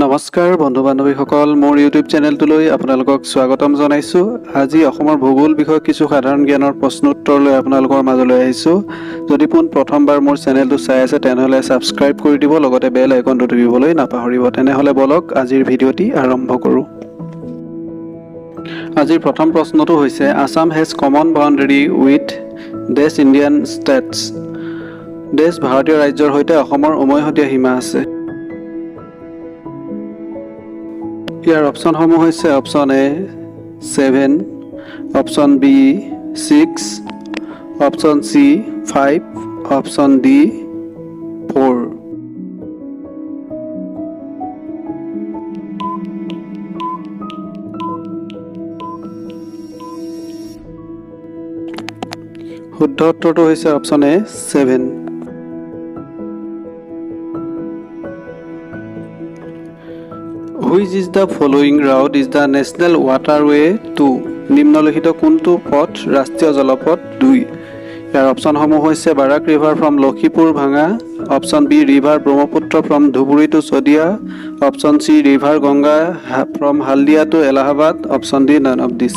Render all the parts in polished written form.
নমস্কাৰ বন্ধু বান্ধৱীসকল মোৰ ইউটিউব চেনেলটোলৈ আপোনালোকক স্বাগতম জনাইছোঁ। আজি অসমৰ ভূগোল বিষয়ক কিছু সাধাৰণ জ্ঞানৰ প্ৰশ্ন উত্তৰ লৈ আপোনালোকৰ মাজলৈ আহিছোঁ। যদি প্ৰথমবাৰ মোৰ চেনেলটো চাই আছে তেনেহ'লে ছাবস্ক্ৰাইব কৰি দিব, লগতে বেল আইকনটো টিপিবলৈ নাপাহৰিব। তেনেহ'লে বলক আজিৰ ভিডিঅ'টি আৰম্ভ কৰোঁ। আজিৰ প্ৰথম প্ৰশ্নটো হৈছে Assam has common boundary with these Indian states. ডেছ ভাৰতীয় ৰাজ্যৰ সৈতে অসমৰ উমৈহতীয়া সীমা আছে। ইয়াৰ অপশ্যনসমূহ হৈছে option A 7, option B 6, option C 5, option D 4। শুদ্ধ উত্তৰটো হৈছে option A 7। Which is the following route is the national waterway to? নিম্নলিখিত কোনটো পথ ৰাষ্ট্ৰীয় জলপথ 2? ইয়াৰ অপশ্যনসমূহ হৈছে Barack river from Lakhipur Bhanga, option B river Brahmaputra from Dhubri to Sadiya, option C river Ganga from Haldia to Allahabad, option D none of this.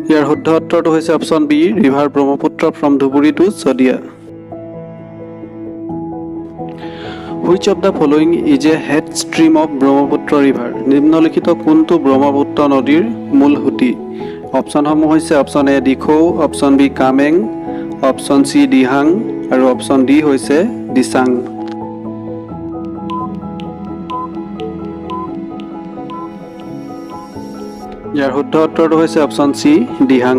ইয়াৰ শুদ্ধ উত্তৰটো হৈছে option B river Brahmaputra from Dhubri to Sadiya. Which of the following is a head stream of Brahmaputra river? নিম্নলিখিত কোনটো ব্ৰহ্মপুত্ৰ নদীৰ মূল সুঁতি? অপশ্যনসমূহ হৈছে option A Dikhow, option B Kameng, option C Dihang আৰু অপশ্যন ডি হৈছে দিচাং। ইয়াৰ শুদ্ধ উত্তৰটো হৈছে option C Dihang.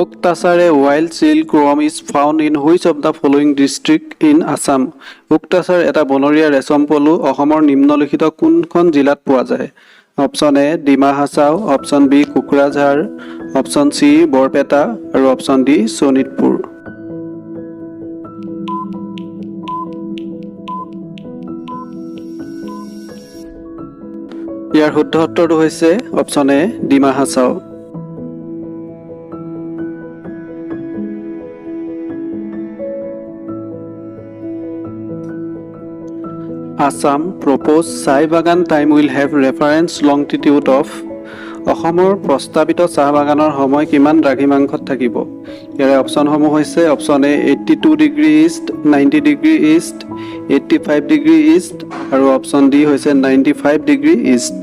Oak Tasar, a wild silkworm, is found in which of the following district in Assam? Oak Tasar এটা বনৰীয়া ৰেচম পলু অসমৰ নিম্নলিখিত কোনখন জিলাত পোৱা যায়? Option A Dima Hasao, option B Kokrajhar, option C Barpeta আৰু অপশ্যন ডি শোণিতপুৰ। ইয়াৰ শুদ্ধ উত্তৰটো হৈছে option A Dima Hasao. Assam proposed cha bagan time will have reference longitude of. অসমৰ প্ৰস্তাৱিত চাহ বাগানৰ সময় কিমান দ্ৰাঘিমাংশত থাকিব? ইয়াৰে অপশ্যনসমূহ হৈছে option A 82 degree east, 90 degree east, 85 degree east আৰু অপশ্যন ডি হৈছে 95 ডিগ্ৰী ইষ্ট।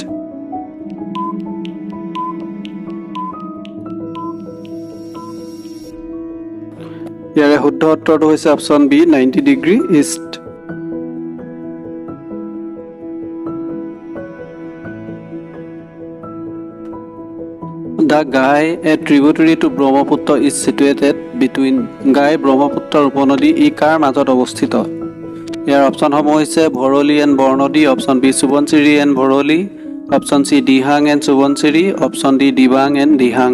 ইয়াৰে শুদ্ধ উত্তৰটো হৈছে option B 90 degree east. The Gai, a tributary to Brahmaputra, is situated between Gai ব্ৰহ্মপুত্ৰৰ উপনদী ই কাৰ মাজত অৱস্থিত? ইয়াৰ অপশ্যনসমূহ হৈছে Bharali and Barnadi, option B Subansiri and Bharali, option C Dihang and Subansiri, option D Dibang and Dihang.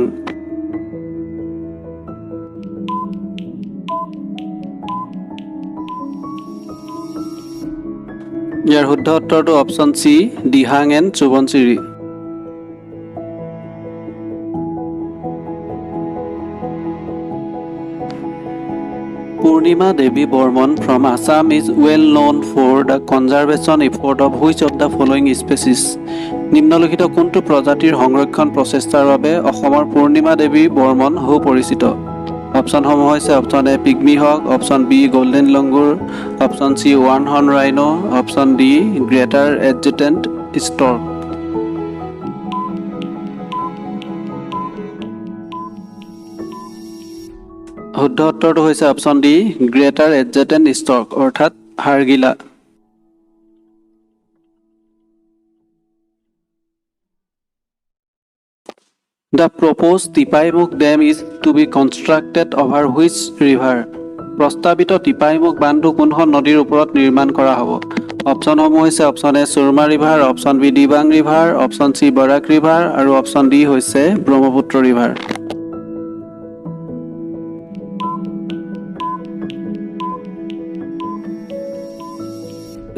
ইয়াৰ শুদ্ধ উত্তৰটো option C Dihang and Subansiri. Purnima Devi Burman from Assam is well known for the conservation effort of which of the following species? নিম্নলিখিত কোনটো প্ৰজাতিৰ সংৰক্ষণ প্ৰচেষ্টাৰ বাবে অসমৰ পূৰ্ণিমা দেৱী বৰ্মন সুপৰিচিত? অপশ্যনসমূহ হৈছে option A pygmy hog, option B golden langur, option C one horn rhino, option D greater adjutant stork. শুদ্ধ উত্তৰটো হৈছে option D greater adjutant stork অৰ্থাৎ হাড়গিলা। The proposed Tipaimukh dam is to be constructed over which river? প্ৰস্তাৱিত টিপাইমুখ বান্ধটো কোনখন নদীৰ ওপৰত নিৰ্মাণ কৰা হ'ব? অপশ্যনসমূহ হৈছে option A Surma river, option B Dibang river, option C Barak river আৰু অপশ্যন ডি হৈছে ব্ৰহ্মপুত্ৰ ৰিভাৰ।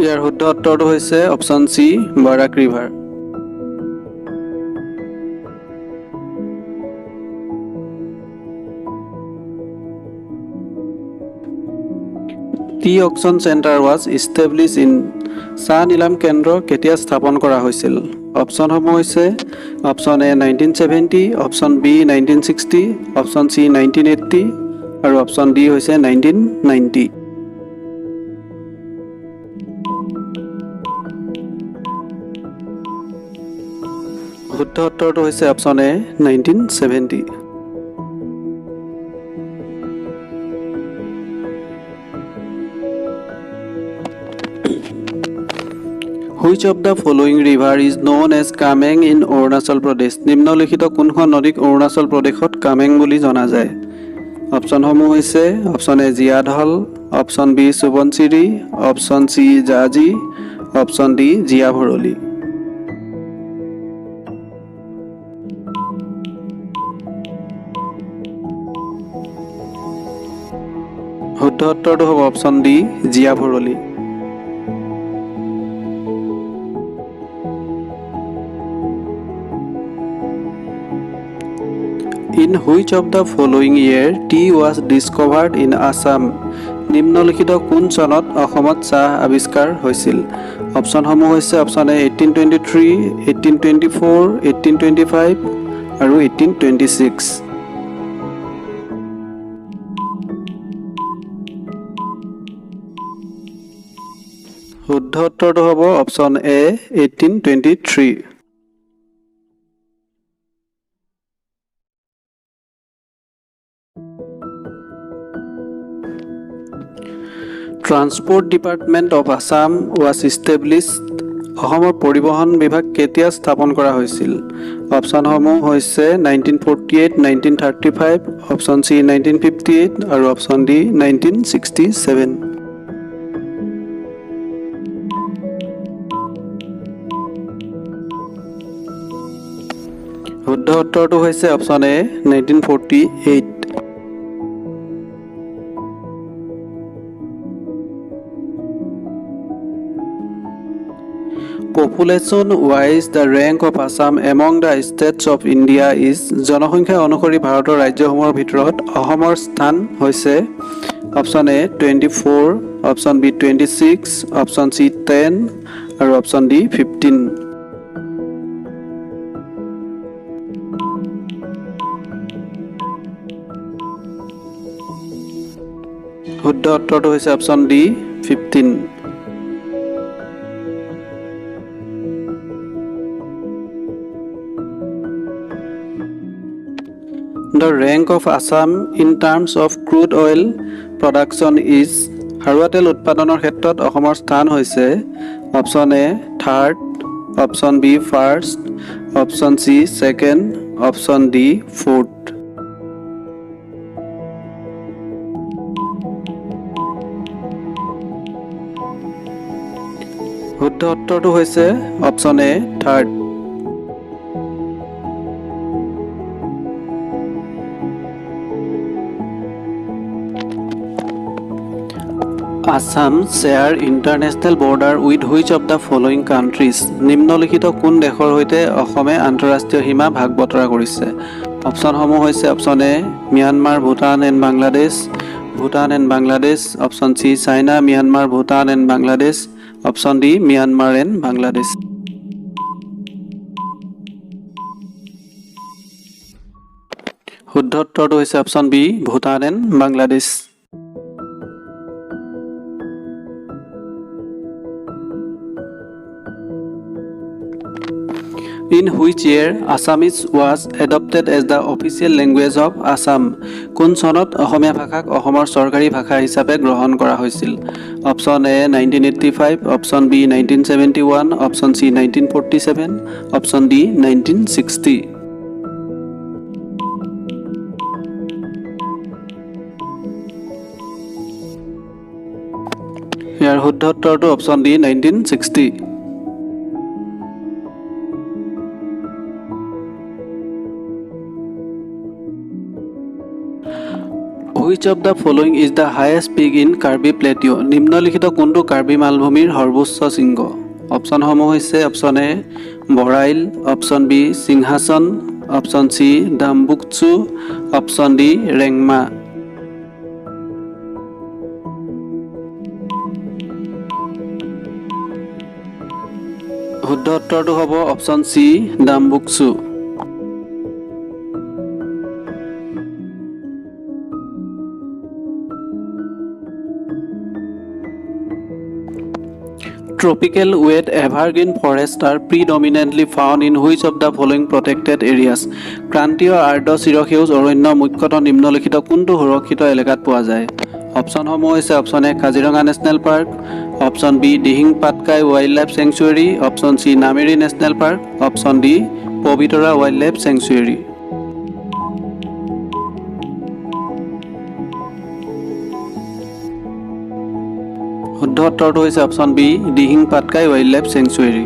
ইয়াৰ শুদ্ধ উত্তৰটো হৈছে option C Barak river. Tea auction centre was establish in চাহ নিলাম কেন্দ্ৰ কেতিয়া স্থাপন কৰা হৈছিল? অপশ্যনসমূহ হৈছে option A 1970, option B 1960, option C 1980 আৰু অপশ্যন ডি হৈছে 1990। শুদ্ধ উত্তৰটো হৈছে option A 1970। Which of the following river is known as Kameng in Arunachal Pradesh? নিম্নলিখিত কোনখন নদীক অৰুণাচল প্ৰদেশত কামেং বুলি জনা যায়? অপশ্যনসমূহ হৈছে option A Jiadhal, option B Subansiri, option C জাঁজি, অপশ্যন ডি জীয়া ভৰলী। শুদ্ধ উত্তৰটো হ'ব option D Jia Bharali. In which of the following year tea was discovered in Assam? নিম্নলিখিত কোন চনত অসমত চাহ আৱিষ্কাৰ হৈছিল? অপশ্যনসমূহ হৈছে অপশ্যন এ 1823, 1824, 1825 আৰু 1826। শুদ্ধ উত্তৰটো হ'ব option A 1823। Transport department of Assam was established. অসমৰ পৰিবহণ বিভাগ কেতিয়া স্থাপন কৰা হৈছিল? অপশ্যনসমূহ হৈছে 1948, 1935, অপশ্যন চি 1958 আৰু অপশ্যন ডি 1967। শুদ্ধ উত্তৰটো হৈছে option A 1948। Population wise the rank of Assam among the states of India is জনসংখ্যা অনুসৰি ভাৰতৰ ৰাজ্যসমূহৰ ভিতৰত অসমৰ স্থান হৈছে option A 24, option B 26, option C 10 আৰু অপশ্যন ডি 15। শুদ্ধ উত্তৰটো হৈছে option D 15। The rank of Assam in terms of crude oil production is খাৰুৱা তেল উৎপাদনৰ ক্ষেত্ৰত অসমৰ স্থান হৈছে option A 3rd, option B 1st, option C 2nd, option D 4th। শুদ্ধ উত্তৰটো হৈছে option A 3rd। Assam share international border with which of the following countries? নিম্নলিখিত কোন দেশৰ সৈতে অসমে আন্তঃৰাষ্ট্ৰীয় সীমা ভাগ বতৰা কৰিছে? অপশ্যনসমূহ হৈছে option A Myanmar, Bhutan and Bangladesh, Bhutan and Bangladesh, option C China, Myanmar, Bhutan and Bangladesh, option D Myanmar and Bangladesh. শুদ্ধ উত্তৰটো হৈছে option B Bhutan and Bangladesh. In which year Assamese was adopted as the official language of Assam? কোন চনত অসমীয়া ভাষাক অসমৰ চৰকাৰী ভাষা হিচাপে গ্ৰহণ কৰা হৈছিল? Option A 1985, option B 1971, option C 1947, option D 1960। ইয়াৰ শুদ্ধ উত্তৰটো option D 1960। Which of the following is the highest peak in Karbi Plateau? নিম্নলিখিত কোনটো কাৰ্বি মালভূমিৰ সৰ্বোচ্চ শৃংগ? অপশ্যনসমূহ হৈছে option A Barail, option B Singhason, option C Dambukso, option D Rengma. শুদ্ধ উত্তৰটো হ'ব option C Dambukso. Tropical wet evergreen forests are predominantly found in which of the following protected areas? ক্ৰান্তীয় আৰ্দ্ৰ চিৰসেউজ অৰণ্য মুখ্যতঃ নিম্নলিখিত কোনটো সুৰক্ষিত এলেকাত পোৱা যায়? অপশ্যনসমূহ হৈছে option A Kaziranga national park, option B Dihing Patkai wildlife sanctuary, option C Nameri national park, option D Pobitora wildlife sanctuary. শুদ্ধ উত্তৰটো হৈছে option B Dihing Patkai wildlife sanctuary.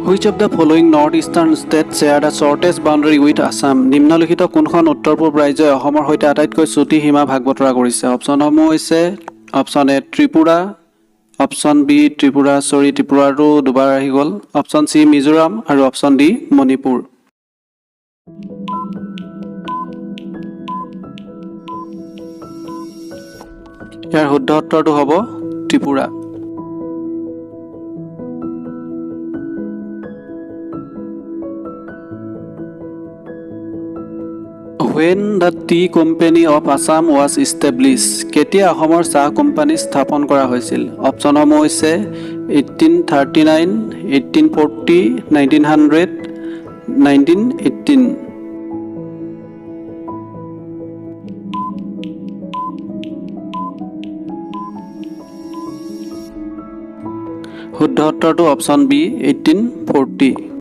Which of the following northeastern states share the shortest boundary with Assam? নিম্নলিখিত কোনখন উত্তৰ পূব ৰাজ্যই অসমৰ সৈতে আটাইতকৈ চুটি সীমা ভাগ বতৰা কৰিছে? অপশ্যনসমূহ হৈছে option A Tripura, option B ত্ৰিপুৰাটো দুবাৰ আহি গ'ল, অপশ্যন চি মিজোৰাম আৰু অপশ্যন ডি মণিপুৰ। ইয়াৰ শুদ্ধ উত্তৰটো হ'ব Tripura. When the tea company of Assam was established? কেতিয়া অসমৰ চাহ কোম্পানী স্থাপন কৰা হৈছিল? অপশ্যনসমূহ হৈছে 1839, 1840, 1900, 1918। শুদ্ধ উত্তৰটো অপশ্যন বি 1840।